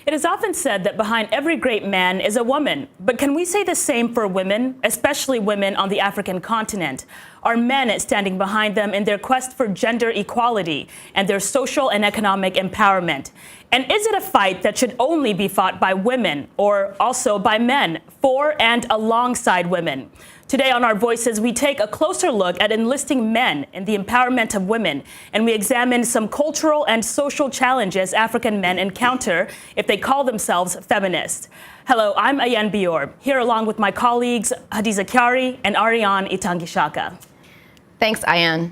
It is often said that behind every great man is a woman. But can we say the same for women, especially women on the African continent? Are men standing behind them in their quest for gender equality and their social and economic empowerment? And is it a fight that should only be fought by women or also by men, for and alongside women? Today on Our Voices, we take a closer look at enlisting men in the empowerment of women, and we examine some cultural and social challenges African men encounter if they call themselves feminists. Hello, I'm Ayan Bior, here along with my colleagues Hadiza Kyari and Ariane Itangishaka. Thanks, Ayan.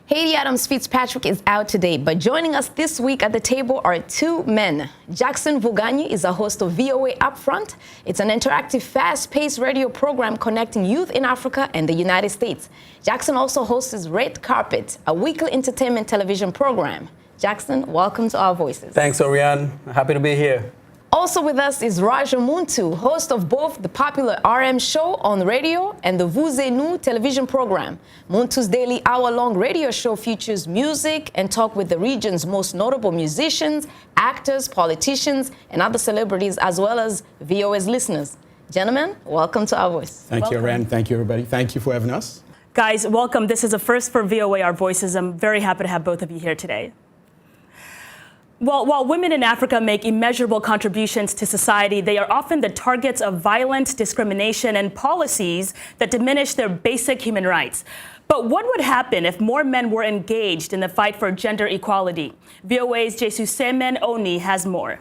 Haiti Adams Fitzpatrick is out today, but joining us this week at the table are two men. Jackson Mvunganyi is a host of VOA UpFront. It's an interactive, fast-paced radio program connecting youth in Africa and the United States. Jackson also hosts Red Carpet, a weekly entertainment television program. Jackson, welcome to Our Voices. Thanks, Oriane. Happy to be here. Also with us is Muntu, host of both the popular rmshow on radio and the VOAnews television program. Muntu's daily hour-long radio show features music and talk with the region's most notable musicians, actors, politicians, and other celebrities, as well as VOA's listeners. Gentlemen, welcome to Our Voice. Thank you, Oriane. Thank you, everybody. Thank you for having us. Guys, welcome. This is a first for VOA Our Voices. I'm very happy to have both of you here today. Well, while women in Africa make immeasurable contributions to society, they are often the targets of violence, discrimination, and policies that diminish their basic human rights. But what would happen if more men were engaged in the fight for gender equality? VOA's Jesusemen Oni has more.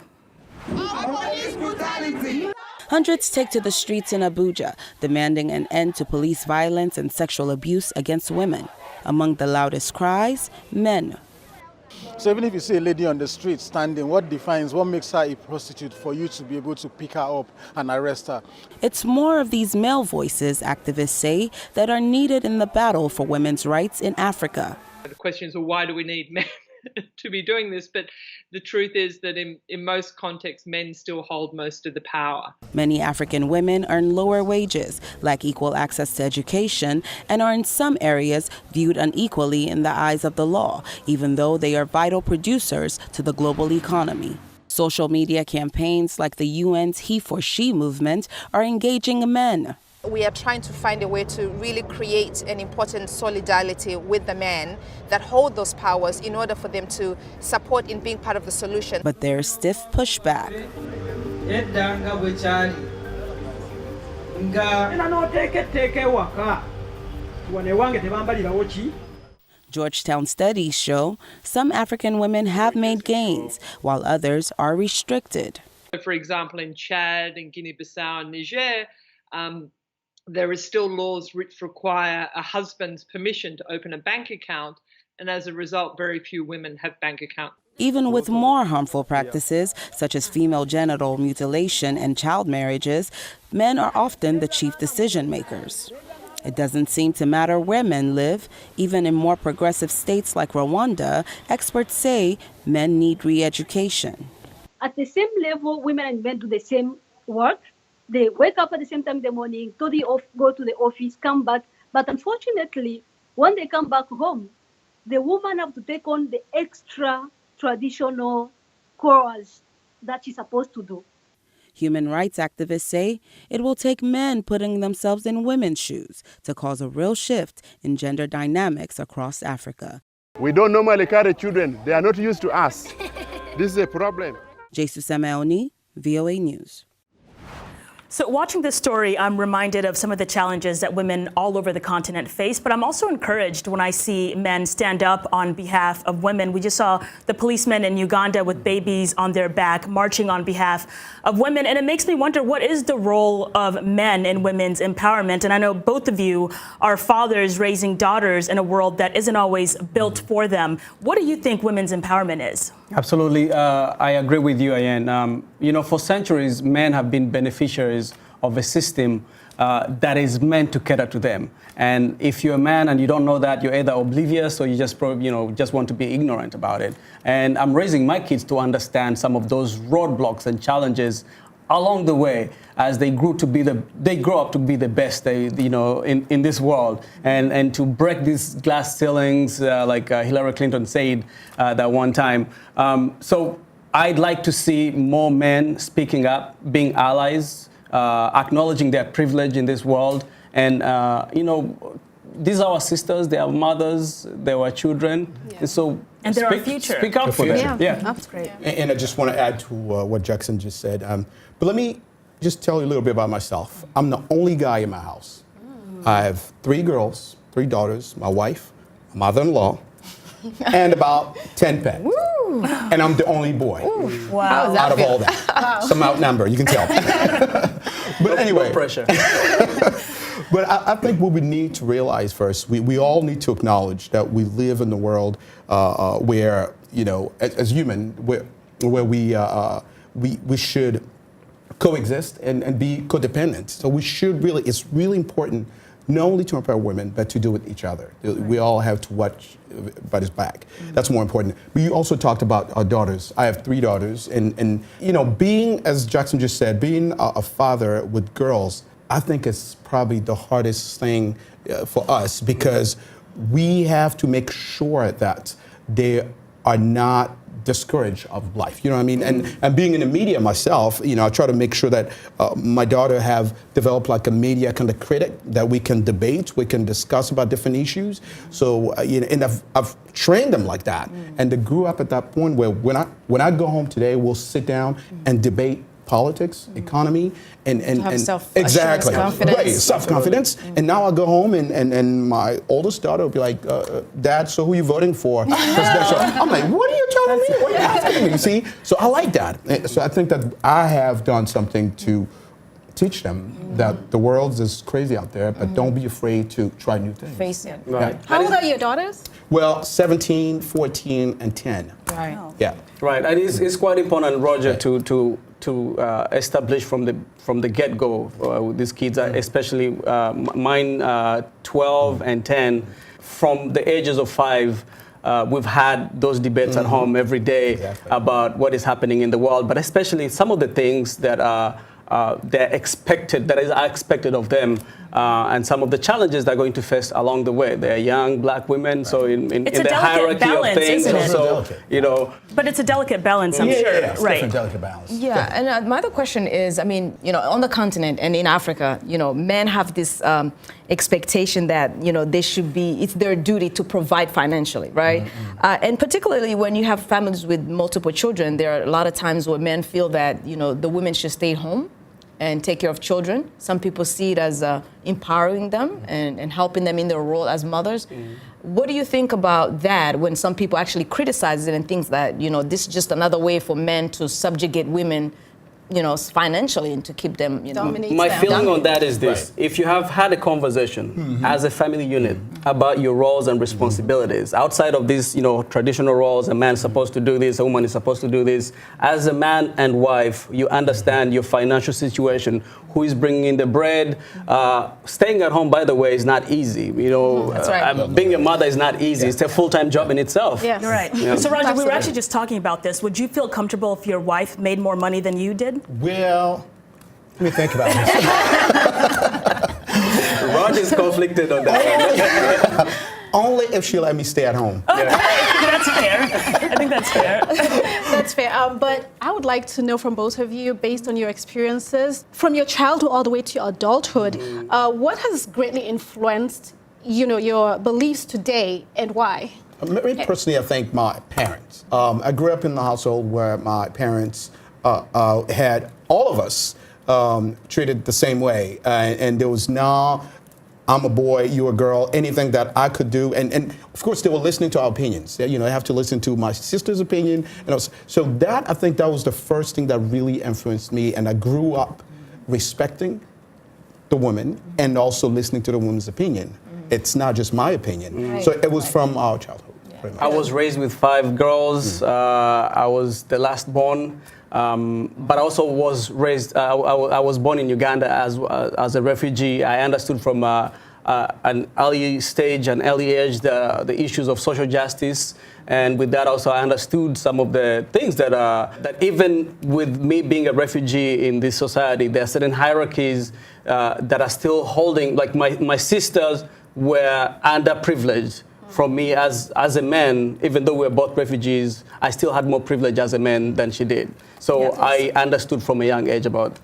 Hundreds take to the streets in Abuja, demanding an end to police violence and sexual abuse against women. Among the loudest cries, men. So even if you see a lady on the street standing, what makes her a prostitute for you to be able to pick her up and arrest her? It's more of these male voices, activists say, that are needed in the battle for women's rights in Africa. The question is, well, why do we need men to be doing this? But the truth is that in most contexts, men still hold most of the power. Many African women earn lower wages, lack equal access to education, and are in some areas viewed unequally in the eyes of the law, even though they are vital producers to the global economy. Social media campaigns like the UN's He for She movement are engaging men. We are trying to find a way to really create an important solidarity with the men that hold those powers in order for them to support in being part of the solution. But there's stiff pushback. Georgetown studies show some African women have made gains, while others are restricted. For example, in Chad, in Guinea-Bissau, and Niger, there are still laws which require a husband's permission to open a bank account, and as a result, very few women have bank accounts. Even with more harmful practices, such as female genital mutilation and child marriages, men are often the chief decision makers. It doesn't seem to matter where men live. Even in more progressive states like Rwanda, experts say men need re-education. At the same level, women and men do the same work. They wake up at the same time in the morning, go to the office, come back. But unfortunately, when they come back home, the woman have to take on the extra traditional chores that she's supposed to do. Human rights activists say it will take men putting themselves in women's shoes to cause a real shift in gender dynamics across Africa. We don't normally carry children. They are not used to us. This is a problem. Jesusemen Oni, VOA News. So watching this story, I'm reminded of some of the challenges that women all over the continent face, but I'm also encouraged when I see men stand up on behalf of women. We just saw the policemen in Uganda with babies on their back marching on behalf of women, and it makes me wonder, what is the role of men in women's empowerment? And I know both of you are fathers raising daughters in a world that isn't always built for them. What do you think women's empowerment is? Absolutely. I agree with you, Ayan. For centuries, men have been beneficiaries of a system that is meant to cater to them. And if you're a man and you don't know that, you're either oblivious or you just want to be ignorant about it. And I'm raising my kids to understand some of those roadblocks and challenges along the way as they grow up to be the best in this world, and to break these glass ceilings like Hillary Clinton said that one time. So I'd like to see more men speaking up, being allies, acknowledging their privilege in this world. And, these are our sisters, they are mothers, they are children. Yeah. And so and they're our future. Speak up for them. Yeah, that's great. And I just want to add to what Jackson just said. But let me just tell you a little bit about myself. I'm the only guy in my house. I have 3 girls, 3 daughters, my wife, my mother-in-law, and about 10 pets. Woo. And I'm the only boy. Ooh. Wow. Out of all that. Wow. Some outnumbered, you can tell. But anyway. No pressure. But I think what we need to realize first, we all need to acknowledge that we live in the world where, as human, where we should coexist and be codependent. So it's really important not only to empower women, but to do with each other. Right. We all have to watch everybody's back. Mm-hmm. That's more important. But you also talked about our daughters. I have 3 daughters. And being, as Jackson just said, being a father with girls, I think it's probably the hardest thing for us because we have to make sure that they are not discouraged of life. You know what I mean? And being in the media myself, I try to make sure that my daughter have developed like a media kind of critic that we can debate, we can discuss about different issues. So, and I've trained them like that. And they grew up at that point where when I go home today, we'll sit down and debate politics, economy, and exactly self-confidence. Right, self-confidence. And now I go home and my oldest daughter will be like, Dad, so who are you voting for? I'm like, what are you telling me? What are you asking me? You see? So I like that. So I think that I have done something to teach them that the world is crazy out there, but don't be afraid to try new things. Face it. Right. How old are your daughters? Well, 17, 14, and 10. Right. Yeah. Right, and it's quite important, Roger, to establish from the get-go with these kids, especially mine, 12 and 10. From the ages of 5, we've had those debates at home every day about what is happening in the world, but especially some of the things that they're expected, that is expected of them, and some of the challenges they're going to face along the way. They're young black women, so in the hierarchy balance, of things, isn't it? so But it's a delicate balance, I'm sure. It's right. a delicate balance. Yeah, and my other question is, on the continent and in Africa, men have this expectation that, they should be, it's their duty to provide financially, right? And particularly when you have families with multiple children, there are a lot of times where men feel that, the women should stay home and take care of children. Some people see it as empowering them and helping them in their role as mothers. What do you think about that when some people actually criticize it and think that, this is just another way for men to subjugate women, financially and to keep them, My feeling on that is this. Right. If you have had a conversation as a family unit about your roles and responsibilities, outside of these, traditional roles, a man is supposed to do this, a woman is supposed to do this, as a man and wife, you understand your financial situation, who is bringing in the bread. Staying at home, by the way, is not easy. That's right. Being a mother is not easy. It's a full-time job in itself. Yes. You're right. Yeah. So, Roger, we were actually just talking about this. Would you feel comfortable if your wife made more money than you did? Well, let me think about this. Roger's conflicted on that. Only if she let me stay at home. Okay. That's fair. I think that's fair. That's fair. But I would like to know from both of you, based on your experiences, from your childhood all the way to your adulthood, what has greatly influenced, your beliefs today and why? Me personally, I think my parents. I grew up in a household where my parents had all of us treated the same way, and there was no, I'm a boy, you're a girl, anything that I could do, and of course they were listening to our opinions. I have to listen to my sister's opinion, so that I think that was the first thing that really influenced me, and I grew up respecting the woman and also listening to the woman's opinion. It's not just my opinion. Right. So it was from our childhood. I was raised with 5 girls. I was the last born. But I also was raised, I was born in Uganda as a refugee. I understood from an early stage, an early age, the issues of social justice. And with that also I understood some of the things that even with me being a refugee in this society, there are certain hierarchies that are still holding, like my sisters were underprivileged from me as a man, even though we're both refugees, I still had more privilege as a man than she did. So I understood from a young age about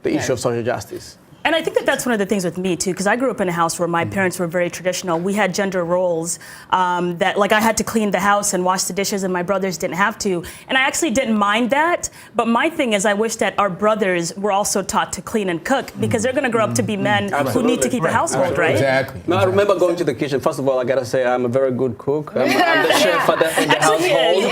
the issue of social justice. And I think that that's one of the things with me too, because I grew up in a house where my parents were very traditional. We had gender roles that, like, I had to clean the house and wash the dishes, and my brothers didn't have to. And I actually didn't mind that. But my thing is, I wish that our brothers were also taught to clean and cook, because they're going to grow up to be men who need to keep a household, right? Exactly. No, I remember going to the kitchen. First of all, I gotta say I'm a very good cook. I'm the chef in the household,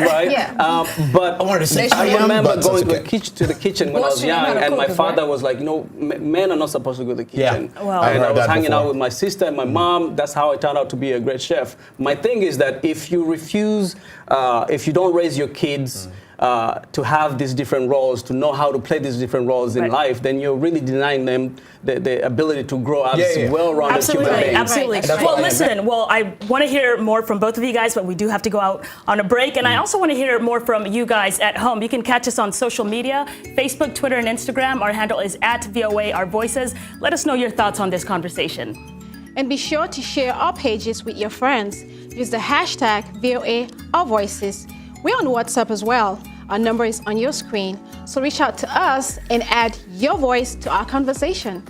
right? Yeah. But I wanted to say I remember going okay. to the kitchen when I was young, and my father was like, men are not supposed to go to the kitchen. Yeah. Well, And I was that hanging before. out with my sister and my mom. That's how I turned out to be a great chef. My thing is that if you refuse, if you don't raise your kids to have these different roles, to know how to play these different roles in life, then you're really denying them the ability to grow as well-rounded human beings. Absolutely. Well, listen, I want to hear more from both of you guys, but we do have to go out on a break. And I also want to hear more from you guys at home. You can catch us on social media, Facebook, Twitter, and Instagram. Our handle is @VOA Our Voices. Let us know your thoughts on this conversation. And be sure to share our pages with your friends. Use the hashtag VOA Our Voices. We're on WhatsApp as well. Our number is on your screen. So reach out to us and add your voice to our conversation.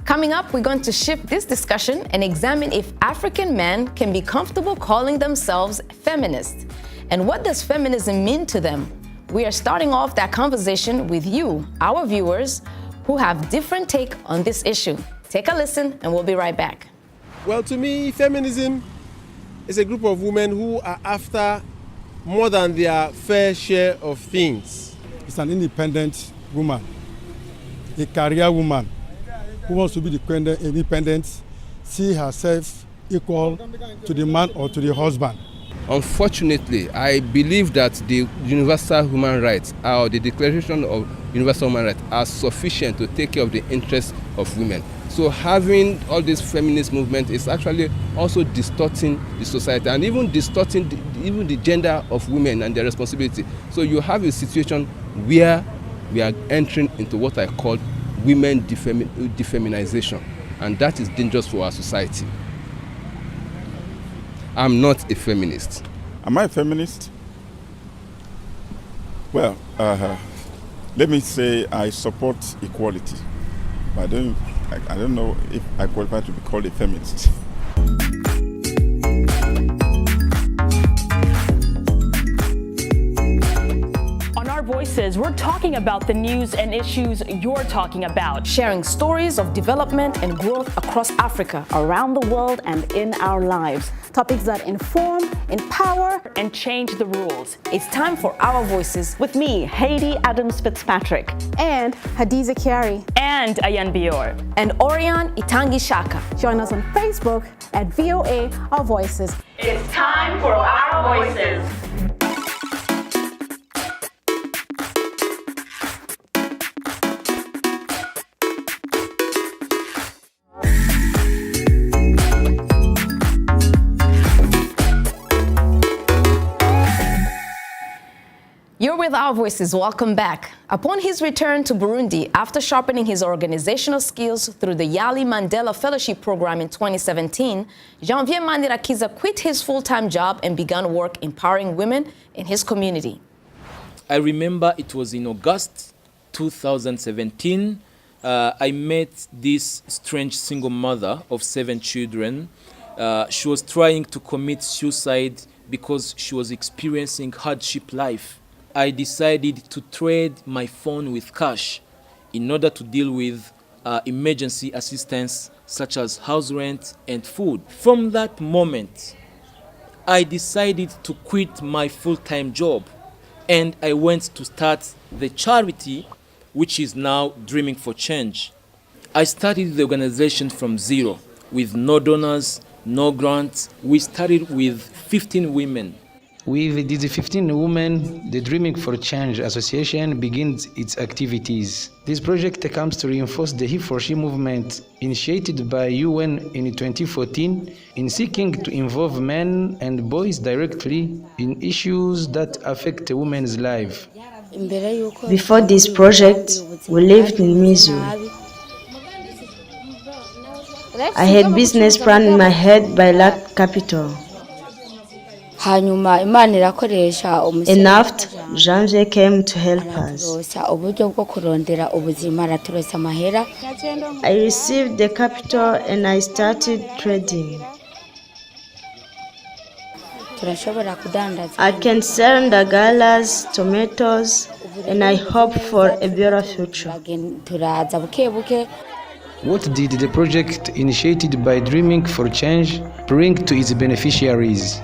Coming up, we're going to shift this discussion and examine if African men can be comfortable calling themselves feminists. And what does feminism mean to them? We are starting off that conversation with you, our viewers, who have different take on this issue. Take a listen and we'll be right back. Well, to me, feminism is a group of women who are after more than their fair share of things. It's an independent woman, a career woman who wants to be independent, see herself equal to the man or to the husband. Unfortunately, I believe that the universal human rights or the Declaration of Universal Human Rights are sufficient to take care of the interests of women. So having all this feminist movement is actually also distorting the society and even distorting even the gender of women and their responsibility. So you have a situation where we are entering into what I call women defeminization, and that is dangerous for our society. I'm not a feminist. Am I a feminist? Well, let me say I support equality. But I don't know if I qualify to be called a feminist. On Our Voices, we're talking about the news and issues you're talking about. Sharing stories of development and growth across Africa, around the world, and in our lives. Topics that inform, empower, and change the rules. It's time for Our Voices With me, Haiti Adams Fitzpatrick. And Hadiza Kiari. And Ayan Bior. And Orion Itangi Shaka. Join us on Facebook at VOA Our Voices. It's time for Our Voices. You're with Our Voices. Welcome back. Upon his return to Burundi, after sharpening his organizational skills through the Yali Mandela Fellowship Program in 2017, Janvier Mandirakiza quit his full-time job and began work empowering women in his community. I remember it was in August 2017. I met this strange single mother of 7 children. She was trying to commit suicide because she was experiencing hardship life. I decided to trade my phone with cash in order to deal with emergency assistance such as house rent and food. From that moment, I decided to quit my full-time job and I went to start the charity, which is now Dreaming for Change. I started the organization from zero with no donors, no grants. We started with 15 women. With these 15 women, the Dreaming for Change Association begins its activities. This project comes to reinforce the He for She movement initiated by UN in 2014 in seeking to involve men and boys directly in issues that affect a woman's life. Before this project, we lived in Missouri. I had business plan in my head but lacked capital. hanyuma Imana irakoresha And after, Janvier came to help us. uburyo bwo kurondera ubuzima araturosa amahera. I received the capital and I started trading. Turashobora kudandaza. I can sell ndagalas, tomatoes, and I hope for a better future. Turaza buke buke. What did the project initiated by Dreaming for Change bring to its beneficiaries?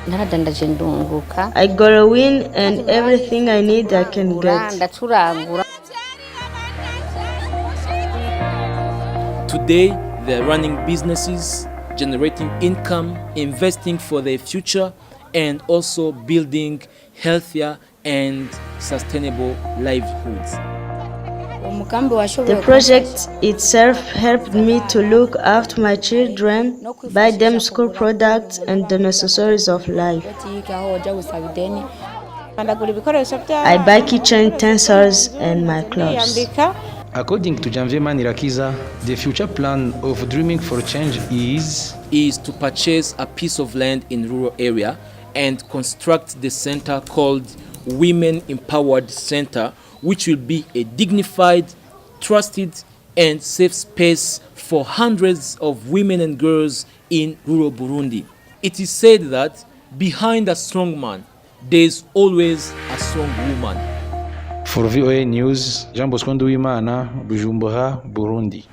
Naradandaje ndunguka. I got a win and everything I need I can get. Ndacurangura. Today, they're running businesses, generating income, investing for their future, and also building healthier and sustainable livelihoods. The project itself helped me to look after my children, buy them school products and the necessaries of life. I buy kitchen utensils and my clothes. According to Janvier Manirakiza, the future plan of Dreaming for Change is to purchase a piece of land in rural area and construct the center called Women Empowered Center, which will be a dignified, trusted, and safe space for hundreds of women and girls in rural Burundi. It is said that behind a strong man, there is always a strong woman. For VOA News, Jean Bosco Nduwimana, Bujumbura, Burundi.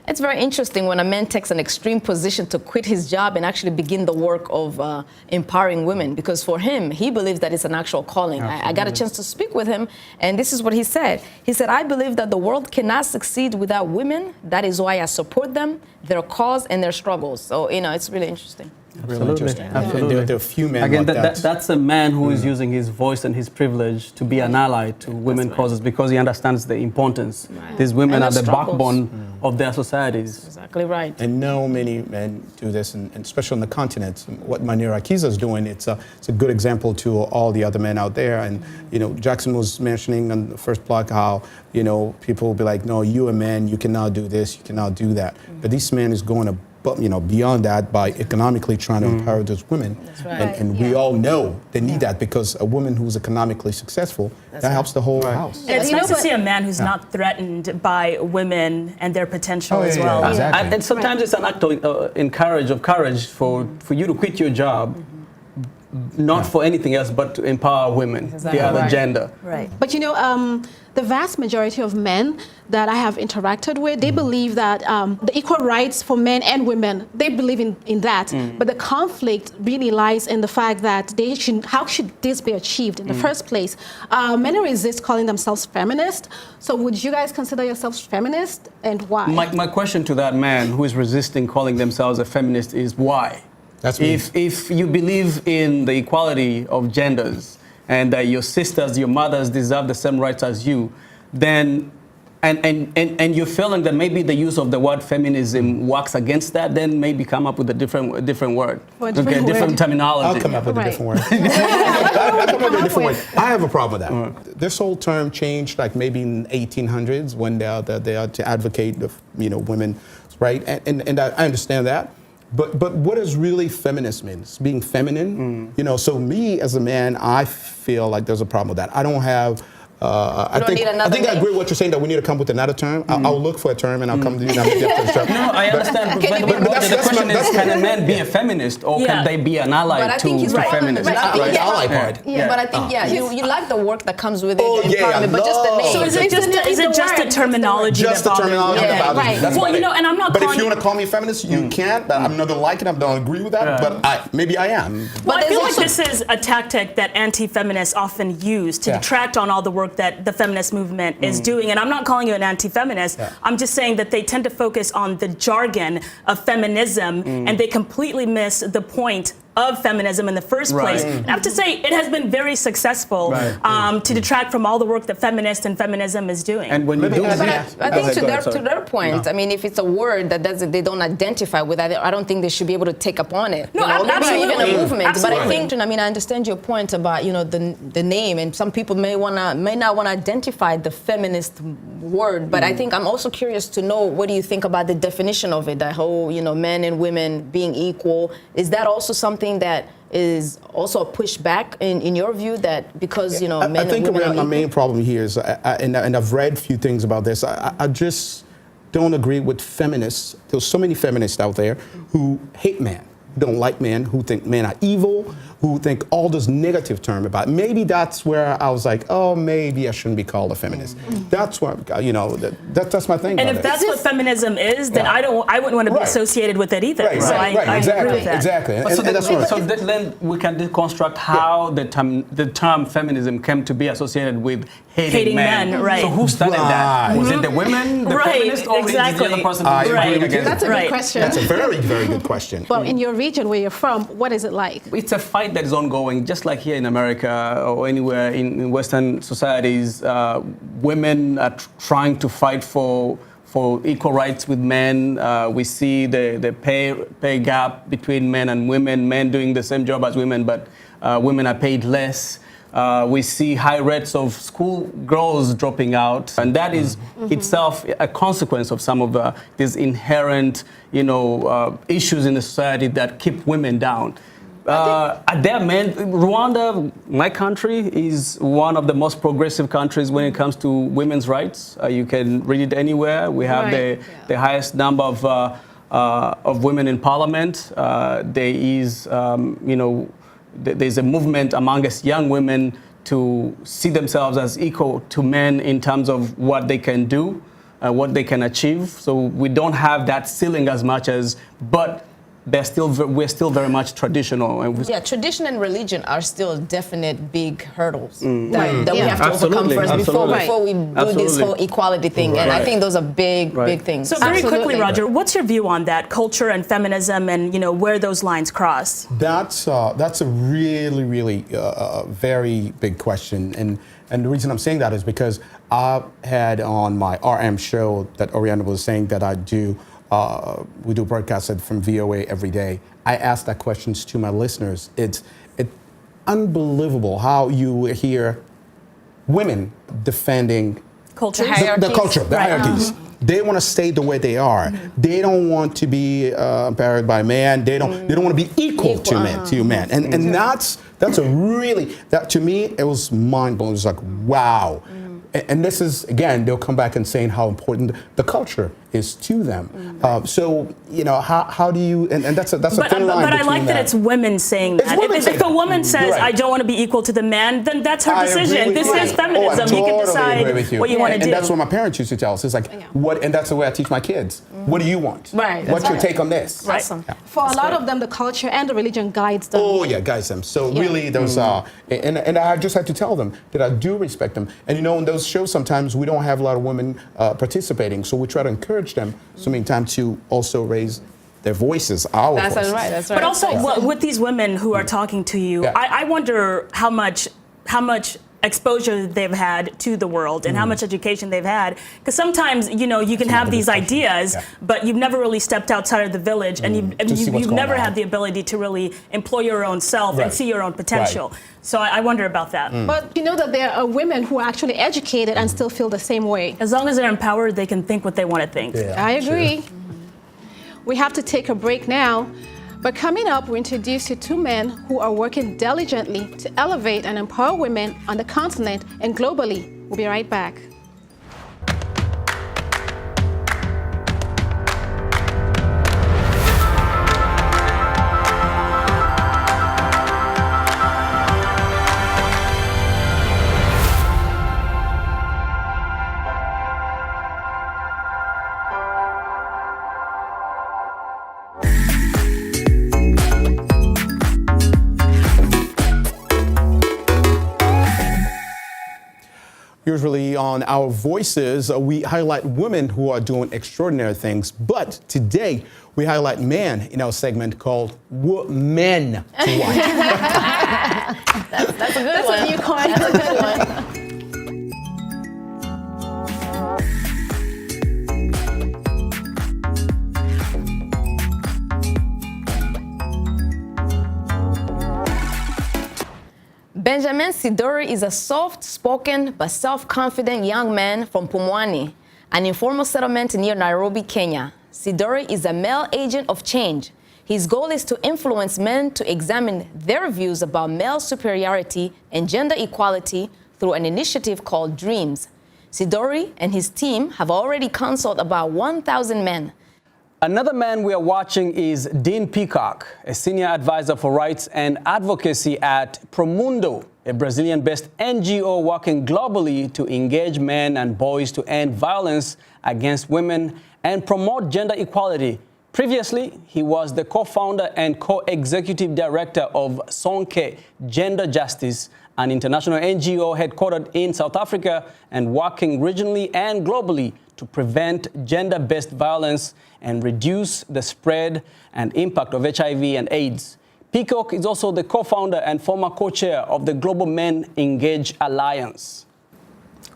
It's very interesting when a man takes an extreme position to quit his job and actually begin the work of empowering women, because for him, he believes that it's an actual calling. I got a chance to speak with him, and this is what he said. He said, I believe that the world cannot succeed without women. That is why I support them, their cause, and their struggles. So, it's really interesting. Really interesting. Absolutely. There are few men Again, like that's a man who is using his voice and his privilege to be an ally to women causes because he understands the importance. These women are the backbone of their societies. Exactly right. And many men do this, and especially on the continent. What Manirakiza is doing, it's a good example to all the other men out there. And Jackson was mentioning on the first block how people will be like, no, you're a man, you cannot do this, you cannot do that. But this man is going beyond that by economically trying to empower those women. And we all know they need that, because a woman who's economically successful, that helps the whole house. And it's nice to see a man who's not threatened by women and their potential as well. Exactly. And sometimes it's an act of courage for you to quit your job, not for anything else, but to empower women, the other gender. Right. But the vast majority of men that I have interacted with, they believe that the equal rights for men and women, they believe in that. But the conflict really lies in the fact that how should this be achieved in the first place? Many resist calling themselves feminist. So would you guys consider yourselves feminist, and why? My question to that man who is resisting calling themselves a feminist is why? If you believe in the equality of genders and that your sisters, your mothers deserve the same rights as you, then and you're feeling that maybe the use of the word feminism works against that, then maybe come up with a different word. Different terminology. I'll come up with a different word. I'll come up with a different word. I have a problem with that. This whole term changed like maybe in the 1800s when they are to advocate women's right, and I understand that. But what does really feminist mean? It's being feminine, So me as a man, I feel like there's a problem with that. I don't have. I think I agree with what you're saying, that we need to come up with another term. I'll look for a term and I'll come to you. No, I understand. But the question is, can a man be a feminist, or can they be an ally to feminists? But I think, ally part. But I think, you like the work that comes with it, empowerment, but just the name. So is it just a terminology? Just the terminology that bothers me. Well, and I'm not. But if you want to call me a feminist, you can't. But I'm not gonna like it. I don't agree with that. But maybe I am. Well, I feel like this is a tactic that anti-feminists often use to detract on all the work that the feminist movement is doing. And I'm not calling you an anti-feminist. I'm just saying that they tend to focus on the jargon of feminism, and they completely miss the point of feminism in the first place. And I have to say, it has been very successful to detract from all the work that feminists and feminism is doing. And when you do I think to their point, I mean, if it's a word that they don't identify with, I don't think they should be able to take up on it. No, absolutely. Maybe even a movement. Absolutely. But I think, I understand your point about, the name, and some people may not want to identify the feminist word, but I think I'm also curious to know, what do you think about the definition of it, the whole, men and women being equal? Is that also something something that is also a pushback in your view, that because, men I think and women my main problem here is, and I've read a few things about this, I just don't agree with feminists. There's so many feminists out there who hate men, who don't like men, who think men are evil, who think all this negative term about it. Maybe that's where I was like, oh, maybe I shouldn't be called a feminist. That's where, that's my thing. And if that's what feminism is, then I wouldn't want to be associated with it either. Right, so right, I exactly, agree with that. exactly. Then we can deconstruct how the term feminism came to be associated with hating men. Right. So who started that? Was it the women, the feminists, or exactly. the other person? That's a good question. That's a very, very good question. Well, in your region where you're from, what is it like? It's a fight that is ongoing, just like here in America or anywhere in Western societies. Women are trying to fight for equal rights with men. We see the pay gap between men and women, men doing the same job as women, but women are paid less. We see high rates of school girls dropping out, and that is itself a consequence of some of these inherent, issues in the society that keep women down. Rwanda, my country, is one of the most progressive countries when it comes to women's rights. You can read it anywhere. We have the highest number of women in parliament. There is, there's a movement among us young women to see themselves as equal to men in terms of what they can do, what they can achieve. So we don't have that ceiling as much as, but we're still very much traditional. Tradition and religion are still definite big hurdles that we have to overcome first before we do this whole equality thing. And I think those are big things. So very quickly, Roger, what's your view on that, culture and feminism, and where those lines cross? That's a really, really very big question. And the reason I'm saying that is because I had on my RM show that Oriana was saying that I do. We do broadcasts from VOA every day. I ask that questions to my listeners. It's unbelievable how you hear women defending culture, the culture, the hierarchies. They want to stay the way they are. They don't want to be empowered by men. They don't want to be equal to men. And that's a really, that to me, it was mind blowing. It was like, wow. And this is, again, they'll come back and saying how important the culture is to them. So, how do you, and that's a thin line. But I like that it's women saying that. If a woman says, I don't want to be equal to the man, then that's her decision. This is feminism. You can decide what you want to do. And that's what my parents used to tell us. It's like, what, and that's the way I teach my kids. What do you want? Right. What's your take on this? Awesome. For a lot of them, the culture and the religion guides them. Oh, yeah, guides them. So really, there's, and I just had to tell them that I do respect them. And in those shows, sometimes we don't have a lot of women participating. So we try to encourage them so many times to also raise their voices, our voices. That's right. But also with these women who are talking to you, I wonder how much exposure they've had to the world and how much education they've had. Because sometimes, you can have these ideas, but you've never really stepped outside of the village, and you've never had the ability to really employ your own self and see your own potential. So I wonder about that. But you know that there are women who are actually educated and still feel the same way. As long as they're empowered, they can think what they want to think. I agree. We have to take a break now. But coming up, we introduce you two men who are working diligently to elevate and empower women on the continent and globally. We'll be right back. Usually on Our Voices, we highlight women who are doing extraordinary things. But today, we highlight men in our segment called Men to Watch. That's a good one. That's a new coin. That's a good one. Benjamin Sidori is a soft-spoken but self-confident young man from Mvunganyi, an informal settlement near Nairobi, Kenya. Sidori is a male agent of change. His goal is to influence men to examine their views about male superiority and gender equality through an initiative called DREAMS. Sidori and his team have already counseled about 1,000 men. Another man we are watching is Dean Peacock, a senior advisor for rights and advocacy at Muntu, a Brazilian-based NGO working globally to engage men and boys to end violence against women and promote gender equality. Previously, he was the co-founder and co-executive director of Sonke Gender Justice, an international NGO headquartered in South Africa and working regionally and globally to prevent gender-based violence and reduce the spread and impact of HIV and AIDS. Peacock is also the co-founder and former co-chair of the Global Men Engage Alliance.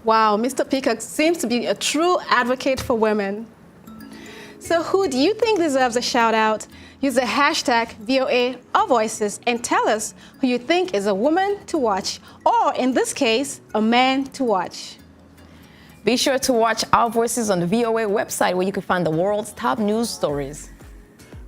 Wow, Mr. Peacock seems to be a true advocate for women. So who do you think deserves a shout out? Use the hashtag VOA Our Voices and tell us who you think is a woman to watch, or in this case, a man to watch. Be sure to watch Our Voices on the VOA website, where you can find the world's top news stories.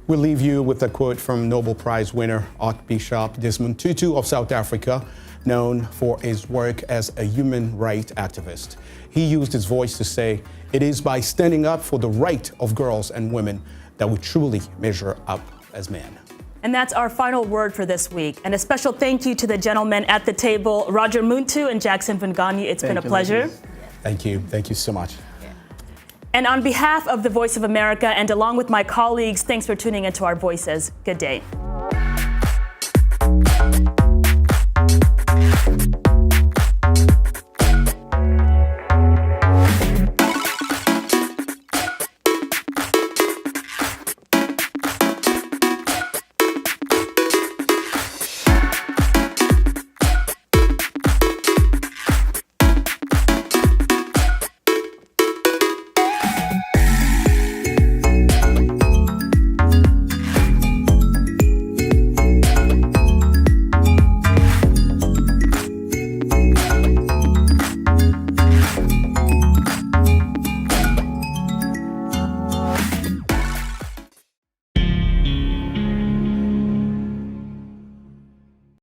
We'll leave you with a quote from Nobel Prize winner Archbishop Desmond Tutu of South Africa, known for his work as a human rights activist. He used his voice to say, "It is by standing up for the right of girls and women that we truly measure up as men." And that's our final word for this week. And a special thank you to the gentlemen at the table, Roger Muntu and Jackson Mvunganyi. It's been a pleasure. Thank you. Thank you so much. And on behalf of the Voice of America and along with my colleagues, thanks for tuning into Our Voices. Good day.